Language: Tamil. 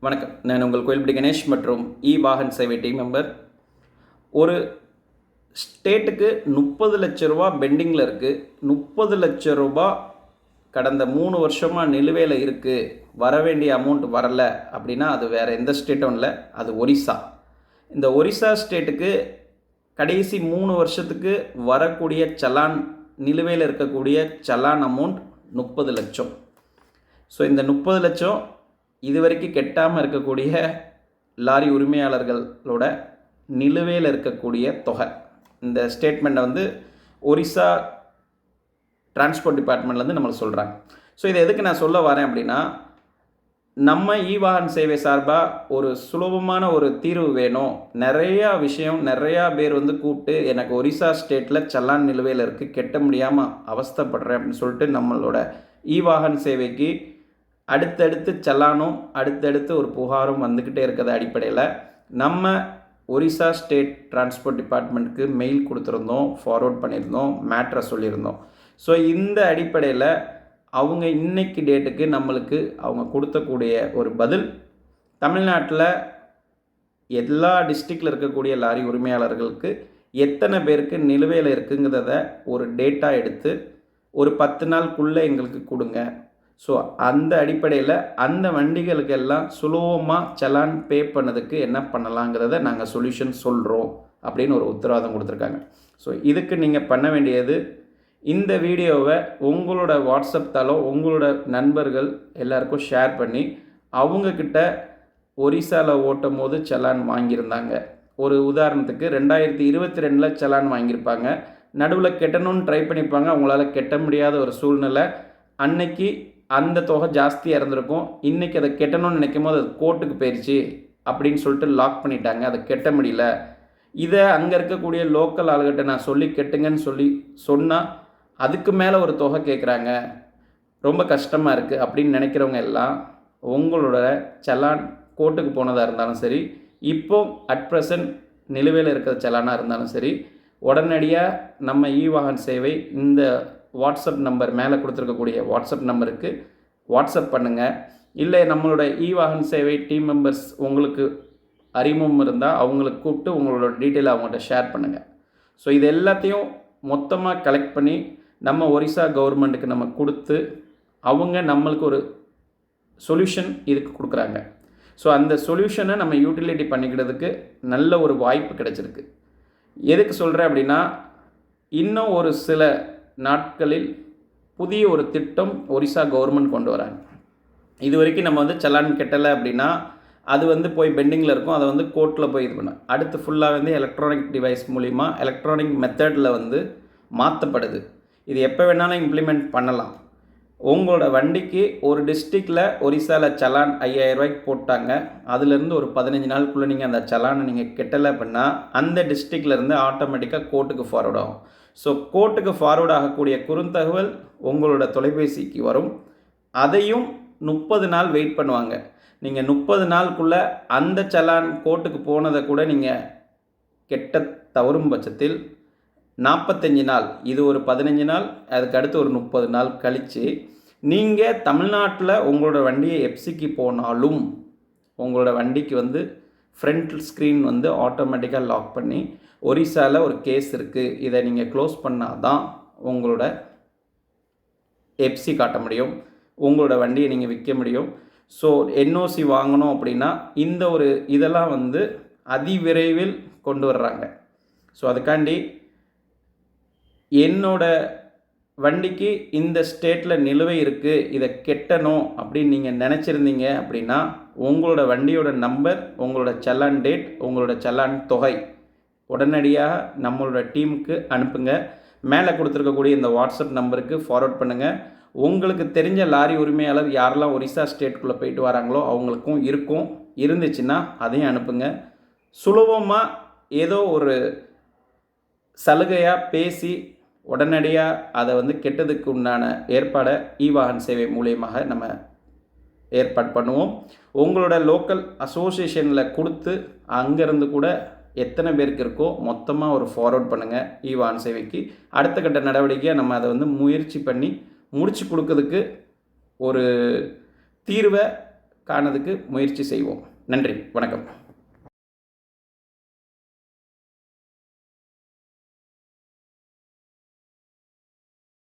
வணக்கம். நான் உங்கள் கோயில்பட்டி கணேஷ் மற்றும் வாகன் சேவை டீம் மெம்பர். ஒரு ஸ்டேட்டுக்கு 30,00,000 பெண்டிங்கில் இருக்குது. 30,00,000 கடந்த 3 வருஷமாக நிலுவையில் இருக்குது. வர வேண்டிய அமௌண்ட் வரலை அப்படின்னா அது வேறு எந்த ஸ்டேட்டும் இல்லை, அது ஒரிசா. இந்த ஒரிசா ஸ்டேட்டுக்கு கடைசி 3 வருஷத்துக்கு வரக்கூடிய சலான், நிலுவையில் இருக்கக்கூடிய சலான் அமௌண்ட் 30 லட்சம். ஸோ இந்த 30 லட்சம் இதுவரைக்கும் கெட்டாமல் இருக்கக்கூடிய லாரி உரிமையாளர்களோட நிலுவையில் இருக்கக்கூடிய தொகை. இந்த ஸ்டேட்மெண்ட்டை வந்து ஒரிசா டிரான்ஸ்போர்ட் டிபார்ட்மெண்ட்லேருந்து நம்மளுக்கு சொல்கிறாங்க. ஸோ இதை எதுக்கு நான் சொல்ல வரேன் அப்படின்னா, நம்ம வாகன் சேவை சார்பாக ஒரு சுலபமான ஒரு தீர்வு வேணும். நிறையா பேர் வந்து கூப்பிட்டு எனக்கு ஒரிசா ஸ்டேட்டில் சலான் நிலுவையில் இருக்குது, கெட்ட முடியாமல் அவஸ்தைப்படுறேன் அப்படின்னு சொல்லிட்டு நம்மளோட வாகன் சேவைக்கு அடுத்தடுத்து சலானும் அடுத்தடுத்து ஒரு புகாரும் வந்துக்கிட்டே இருக்கிறது அடிப்படையில் நம்ம ஒரிசா ஸ்டேட் டிரான்ஸ்போர்ட் டிபார்ட்மெண்ட்டுக்கு மெயில் கொடுத்துருந்தோம், ஃபார்வர்ட் பண்ணியிருந்தோம், மேட்ரை சொல்லியிருந்தோம். ஸோ இந்த அடிப்படையில் அவங்க இன்னைக்கு டேட்டுக்கு நம்மளுக்கு அவங்க கொடுத்தக்கூடிய ஒரு பதில், தமிழ்நாட்டில் எல்லா டிஸ்ட்ரிக்டில் இருக்கக்கூடிய லாரி உரிமையாளர்களுக்கு எத்தனை பேருக்கு நிலுவையில் இருக்குங்கிறத ஒரு டேட்டா எடுத்து ஒரு 10 நாளுக்குள்ளே எங்களுக்கு கொடுங்க. ஸோ அந்த அடிப்படையில் அந்த வண்டிகளுக்கெல்லாம் சுலபமாக சலான் பே பண்ணதுக்கு என்ன பண்ணலாங்கிறத நாங்கள் சொல்யூஷன் சொல்கிறோம் அப்படின்னு ஒரு உத்தரவாதம் கொடுத்துருக்காங்க. ஸோ இதுக்கு நீங்கள் பண்ண வேண்டியது, இந்த வீடியோவை உங்களோட வாட்ஸ்அப் தாளோ உங்களோட நண்பர்கள் எல்லாருக்கும் ஷேர் பண்ணி, அவங்கக்கிட்ட ஒரிசாவில் ஓட்டும் போது சலான் வாங்கியிருந்தாங்க, ஒரு உதாரணத்துக்கு 2022 சலான் வாங்கியிருப்பாங்க, நடுவில் கெட்டணும்னு ட்ரை பண்ணியிருப்பாங்க, அவங்களால கெட்ட முடியாத ஒரு சூழ்நிலை, அன்னைக்கு அந்த தொகை ஜாஸ்தியாக இருந்திருக்கும், இன்றைக்கி அதை கெட்டணும்னு நினைக்கும் போது அது கோர்ட்டுக்கு போயிடுச்சு அப்படின்னு சொல்லிட்டு லாக் பண்ணிட்டாங்க, அதை கெட்ட முடியல. இதை அங்கே இருக்கக்கூடிய லோக்கல் ஆளுகிட்ட நான் சொல்லி கெட்டுங்கன்னு சொன்னால் அதுக்கு மேலே ஒரு தொகை கேட்குறாங்க, ரொம்ப கஷ்டமாக இருக்குது அப்படின்னு நினைக்கிறவங்க எல்லாம் உங்களோட சலான் கோர்ட்டுக்கு போனதாக இருந்தாலும் சரி, இப்போ அட் ப்ரெசன்ட் நிலுவையில் இருக்கிற சலானாக இருந்தாலும் சரி, உடனடியாக நம்ம வாகன் சேவை இந்த வாட்ஸ்அப் நம்பர் மேலே கொடுத்துருக்கக்கூடிய வாட்ஸ்அப் நம்பருக்கு வாட்ஸ்அப் பண்ணுங்கள். இல்லை நம்மளோட வாகன் சேவை டீம் மெம்பர்ஸ் உங்களுக்கு அறிமுகம் இருந்தால் அவங்களுக்கு கூப்பிட்டு உங்களோட டீட்டெயிலை அவங்கள்ட்ட ஷேர் பண்ணுங்கள். ஸோ இது எல்லாத்தையும் மொத்தமாக கலெக்ட் பண்ணி நம்ம ஒரிசா கவர்மெண்ட்டுக்கு நம்ம கொடுத்து அவங்க நம்மளுக்கு ஒரு சொல்யூஷன் இதுக்கு கொடுக்குறாங்க. ஸோ அந்த சொல்யூஷனை நம்ம யூட்டிலிட்டி பண்ணிக்கிறதுக்கு நல்ல ஒரு வாய்ப்பு கிடச்சிருக்கு. எதுக்கு சொல்கிறேன் அப்படின்னா, இன்னும் ஒரு சில நாட்களில் புதிய ஒரு திட்டம் ஒரிசா கவர்மெண்ட் கொண்டு வராங்க. இது வரைக்கும் நம்ம வந்து சலான் கெட்டலை அப்படின்னா அது வந்து போய் பெண்டிங்கில் இருக்கும், அதை வந்து கோர்ட்டில் போய் இது பண்ண, அடுத்து ஃபுல்லாக வந்து எலக்ட்ரானிக் டிவைஸ் மூலிமா எலக்ட்ரானிக் மெத்தடில் வந்து மாற்றப்படுது. இது எப்போ வேணாலும் இம்ப்ளிமெண்ட் பண்ணலாம். உங்களோட வண்டிக்கு ஒரு டிஸ்ட்ரிக்டில் ஒரிசாவில் சலான் 5,000 ரூபாய்க்கு போட்டாங்க, அதுலேருந்து ஒரு 15 நாளுக்குள்ளே நீங்கள் அந்த சலானை நீங்கள் கெட்டலை அப்படின்னா அந்த டிஸ்ட்ரிக்ட்லேருந்து ஆட்டோமேட்டிக்காக கோர்ட்டுக்கு ஃபார்வர்ட் ஆகும். ஸோ கோர்ட்டுக்கு ஃபார்வர்ட் ஆகக்கூடிய குறுந்தகவல் உங்களோட தொலைபேசிக்கு வரும், அதையும் 30 நாள் வெயிட் பண்ணுவாங்க. நீங்கள் 30 நாளுக்குள்ளே அந்த சலான் கோர்ட்டுக்கு போனதை கூட நீங்கள் கெட்ட தவறும் பட்சத்தில் 45 நாள், இது ஒரு 15 நாள், அதுக்கு அடுத்து ஒரு 30 நாள் கழித்து நீங்கள் தமிழ்நாட்டில் உங்களோட வண்டியை எப்சிக்கு போனாலும் உங்களோட வண்டிக்கு வந்து ஃப்ரண்ட் ஸ்க்ரீன் வந்து ஆட்டோமேட்டிக்காக லாக் பண்ணி, ஒரிசாவில் ஒரு கேஸ் இருக்குது, இதை நீங்கள் க்ளோஸ் பண்ணால் தான் உங்களோட எப்சி காட்ட முடியும், உங்களோட வண்டியை நீங்கள் விற்க முடியும். ஸோ என்ஓசி வாங்கணும் அப்படின்னா இந்த ஒரு இதெல்லாம் வந்து அதிவிரைவில் கொண்டு வர்றாங்க. ஸோ அதுக்காண்டி என்னோட வண்டிக்கு இந்த ஸ்டேட்டில் நிலுவை இருக்குது, இதை கெட்டணும் அப்படின்னு நீங்கள் நினச்சிருந்தீங்க அப்படின்னா உங்களோட வண்டியோட நம்பர், உங்களோட சலான் டேட், உங்களோட சலான் தொகை உடனடியாக நம்மளோட டீமுக்கு அனுப்புங்க. மேலே கொடுத்துருக்கக்கூடிய இந்த வாட்ஸ்அப் நம்பருக்கு ஃபார்வர்ட் பண்ணுங்கள். உங்களுக்கு தெரிஞ்ச லாரி உரிமையாளர் யாரெல்லாம் ஒரிசா ஸ்டேட்டுக்குள்ளே போயிட்டு வராங்களோ அவங்களுக்கும் இருந்துச்சுன்னா அதையும் அனுப்புங்க. சுலபமாக ஏதோ ஒரு சலுகையாக பேசி உடனடியாக அதை வந்து கெட்டதுக்கு உண்டான ஏற்பாடை வாகன் சேவை மூலியமாக நம்ம ஏற்பாடு பண்ணுவோம். உங்களோட லோக்கல் அசோசியேஷனில் கொடுத்து அங்கேருந்து கூட எத்தனை பேருக்கு இருக்கோ மொத்தமாக ஒரு ஃபார்வர்ட் பண்ணுங்கள் வாகன் சேவைக்கு. அடுத்த கட்ட நடவடிக்கையாக நம்ம அதை வந்து முயற்சி பண்ணி முடிச்சு கொடுக்கறதுக்கு ஒரு தீர்வை காணதுக்கு முயற்சி செய்வோம். நன்றி, வணக்கம்.